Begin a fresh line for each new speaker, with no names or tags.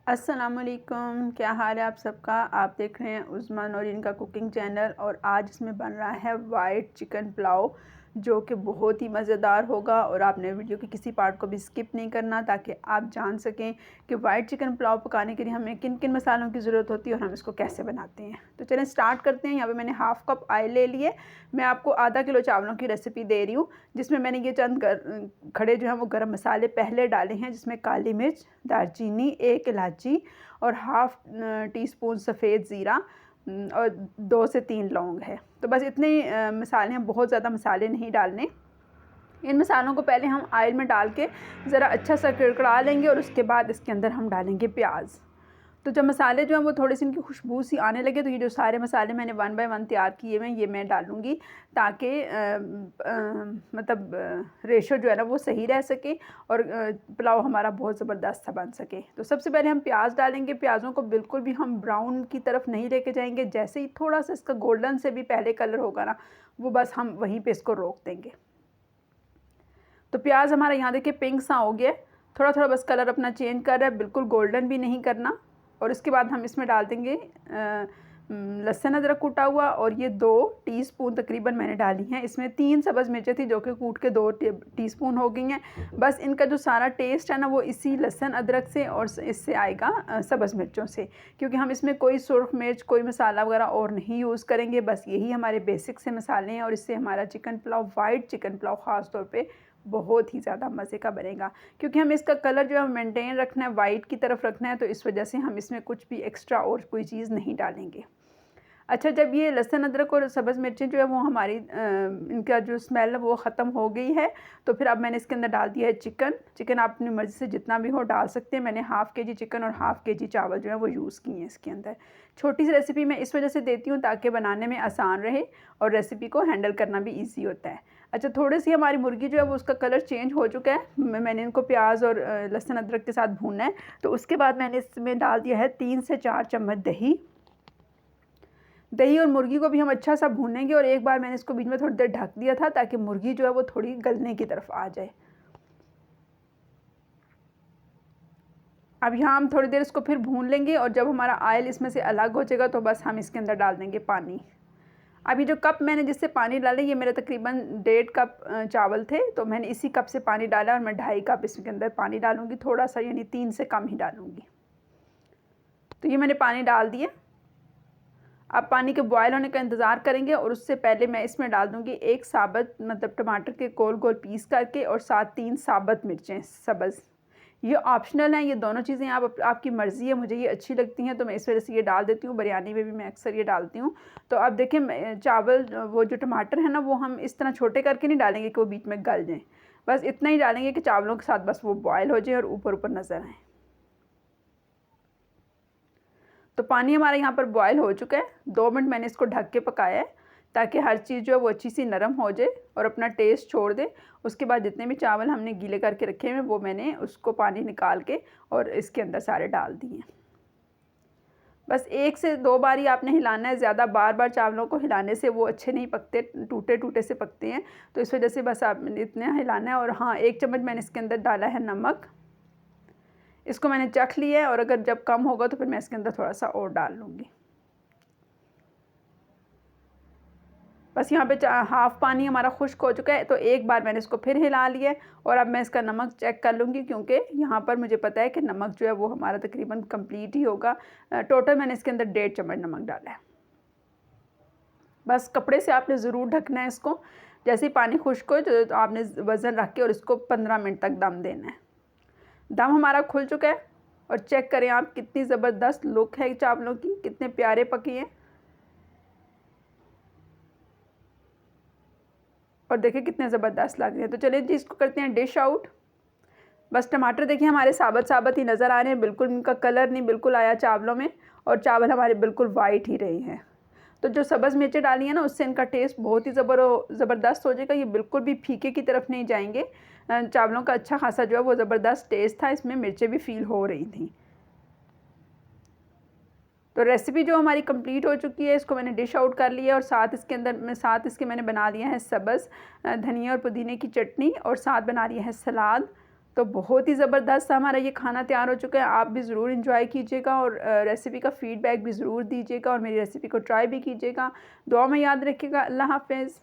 अस्सलामुअलैकुम, क्या हाल है आप सबका। आप देख रहे हैं उज़्मा नौरीन का कुकिंग चैनल और आज इसमें बन रहा है वाइट चिकन पुलाव जो कि बहुत ही मज़ेदार होगा। और आपने वीडियो के किसी पार्ट को भी स्किप नहीं करना ताकि आप जान सकें कि वाइट चिकन पुलाव पकाने के लिए हमें किन किन मसालों की ज़रूरत होती है और हम इसको कैसे बनाते हैं। तो चलें स्टार्ट करते हैं। यहाँ पे मैंने हाफ़ कप ऑयल ले लिए। मैं आपको आधा किलो चावलों की रेसिपी दे रही हूँ जिसमें मैंने ये चंद खड़े जो हैं वो गरम मसाले पहले डाले हैं, जिसमें काली मिर्च, दालचीनी, एक इलायची और हाफ़ टी स्पून सफ़ेद ज़ीरा और 2 से 3 लौंग है। तो बस इतने मसाले हैं, बहुत ज़्यादा मसाले नहीं डालने। इन मसालों को पहले हम ऑयल में डाल के ज़रा अच्छा सा कड़कड़ा लेंगे और उसके बाद इसके अंदर हम डालेंगे प्याज। तो जब मसाले जो हैं वो थोड़ी सी इनकी खुशबू सी आने लगे तो ये जो सारे मसाले मैंने 1 बाय 1 तैयार किए हुए हैं ये मैं डालूँगी ताकि मतलब रेशो जो है ना वो सही रह सके और पुलाव हमारा बहुत ज़बरदस्त सा बन सके। तो सबसे पहले हम प्याज डालेंगे। प्याज़ों को बिल्कुल भी हम ब्राउन की तरफ नहीं लेके जाएंगे। जैसे ही थोड़ा सा इसका गोल्डन से भी पहले कलर होगा ना वो बस हम वहीं पर इसको रोक देंगे। तो प्याज हमारा यहाँ देखिए पिंक सा हो गया, थोड़ा थोड़ा बस कलर अपना चेंज कर रहा है, बिल्कुल गोल्डन भी नहीं करना। और इसके बाद हम इसमें डाल देंगे लहसुन अदरक कूटा हुआ और ये 2 टीस्पून तकरीबन मैंने डाली हैं। इसमें 3 सब्ज़ मिर्चें थी जो कि कूट के 2 टीस्पून हो गई हैं। बस इनका जो सारा टेस्ट है ना वो इसी लहसुन अदरक से और इससे आएगा सब्ज़ मिर्चों से, क्योंकि हम इसमें कोई सुर्ख मिर्च कोई मसाला वगैरह और नहीं यूज़ करेंगे। बस यही हमारे बेसिक से मसाले हैं और इससे हमारा chicken pulao, white chicken pulao ख़ास तौर पे बहुत ही ज़्यादा मज़े का बनेगा। क्योंकि हम इसका कलर जो है मेंटेन रखना है, वाइट की तरफ रखना है, तो इस वजह से हम इसमें कुछ भी एक्स्ट्रा और कोई चीज़ नहीं डालेंगे। अच्छा, जब ये लहसुन अदरक और सब्ज़ मिर्चें जो है वो हमारी इनका जो स्मेल है वो ख़त्म हो गई है, तो फिर अब मैंने इसके अंदर डाल दिया है चिकन। आप अपनी मर्ज़ी से जितना भी हो डाल सकते हैं। मैंने हाफ़ के जी चिकन और हाफ़ के जी चावल जो है वो यूज़ किए हैं इसके अंदर। छोटी सी रेसिपी मैं इस वजह से देती हूँ ताकि बनाने में आसान रहे और रेसिपी को हैंडल करना भी ईजी होता है। अच्छा, थोड़ी सी हमारी मुर्गी जो है वो उसका कलर चेंज हो चुका है। मैंने इनको प्याज और लहसुन अदरक के साथ भूनना है। तो उसके बाद मैंने इसमें डाल दिया है 3 से 4 चम्मच दही और मुर्गी को भी हम अच्छा सा भूनेंगे। और एक बार मैंने इसको बीच में थोड़ी देर ढक दिया था ताकि मुर्गी जो है वो थोड़ी गलने की तरफ आ जाए। अब यहाँ हम थोड़ी देर इसको फिर भून लेंगे और जब हमारा ऑयल इसमें से अलग हो जाएगा तो बस हम इसके अंदर डाल देंगे पानी। अभी जो कप मैंने जिससे पानी डाला ये मेरे तकरीबन 1.5 कप चावल थे, तो मैंने इसी कप से पानी डाला और मैं 2.5 कप इसके अंदर पानी डालूँगी, थोड़ा सा यानी 3 से कम ही डालूँगी। तो ये मैंने पानी डाल दिया। अब पानी के बॉयल होने का इंतज़ार करेंगे और उससे पहले मैं इसमें डाल दूँगी एक साबुत मतलब टमाटर के गोल गोल पीस करके और साथ 3 साबुत मिर्चें सब्ज़। ये ऑप्शनल हैं, ये दोनों चीज़ें आपकी मर्ज़ी है। मुझे ये अच्छी लगती हैं तो मैं इस वजह से ये डाल देती हूँ। बिरयानी में भी मैं अक्सर ये डालती हूँ। तो अब देखें चावल वो जो टमाटर है ना वो हम इस तरह छोटे करके नहीं डालेंगे कि वो बीच में गल जाएँ। बस इतना ही डालेंगे कि चावलों के साथ बस वो बॉयल हो जाए और ऊपर ऊपर नज़र आए। तो पानी हमारा यहाँ पर बॉयल हो चुका है। 2 मिनट मैंने इसको ढक के पकाया है ताकि हर चीज़ जो है वो अच्छी सी नरम हो जाए और अपना टेस्ट छोड़ दे। उसके बाद जितने भी चावल हमने गीले करके रखे हैं वो मैंने उसको पानी निकाल के और इसके अंदर सारे डाल दिए। बस 1 से 2 बार ही आपने हिलाना है, ज़्यादा बार बार चावलों को हिलाने से वो अच्छे नहीं पकते, टूटे टूटे से पकते हैं। तो इस वजह से बस आपने इतना हिलाना है। और हाँ, 1 चम्मच मैंने इसके अंदर डाला है नमक। इसको मैंने चख लिया है और अगर जब कम होगा तो फिर मैं इसके अंदर थोड़ा सा और डाल लूँगी। बस यहाँ पे हाफ़ पानी हमारा खुश्क हो चुका है, तो एक बार मैंने इसको फिर हिला लिया है। और अब मैं इसका नमक चेक कर लूँगी क्योंकि यहाँ पर मुझे पता है कि नमक जो है वो हमारा तकरीबन कंप्लीट ही होगा। टोटल मैंने इसके अंदर 1.5 चम्मच नमक डाला है। बस कपड़े से आपने ज़रूर ढकना है इसको। जैसे ही पानी खुश्क हो तो आपने वज़न रख के और इसको 15 मिनट तक दम देना है। दम हमारा खुल चुका है और चेक करें आप कितनी ज़बरदस्त लुक है चावलों की, कितने प्यारे पके हैं। और देखिए कितने ज़बरदस्त लग रहे हैं। तो चलिए जी इसको करते हैं डिश आउट। बस टमाटर देखिए हमारे साबुत साबुत ही नज़र आ रहे हैं, बिल्कुल इनका कलर नहीं बिल्कुल आया चावलों में और चावल हमारे बिल्कुल वाइट ही रहे हैं। तो जो सब्ज़ मिर्चें डाली हैं ना उससे इनका टेस्ट बहुत ही ज़बरदस्त हो जाएगा। ये बिल्कुल भी फीके की तरफ नहीं जाएंगे। चावलों का अच्छा खासा जो है वो ज़बरदस्त टेस्ट था, इसमें मिर्चें भी फील हो रही थी। तो रेसिपी जो हमारी कंप्लीट हो चुकी है, इसको मैंने डिश आउट कर लिया और साथ इसके मैंने बना लिया है सब्ज़ धनिया और पुदीने की चटनी और साथ बना लिया है सलाद। तो बहुत ही ज़बरदस्त हमारा ये खाना तैयार हो चुका है। आप भी ज़रूर एंजॉय कीजिएगा और रेसिपी का फ़ीडबैक भी ज़रूर दीजिएगा और मेरी रेसिपी को ट्राई भी कीजिएगा। दुआ में याद रखिएगा। अल्लाह हाफ़िज़।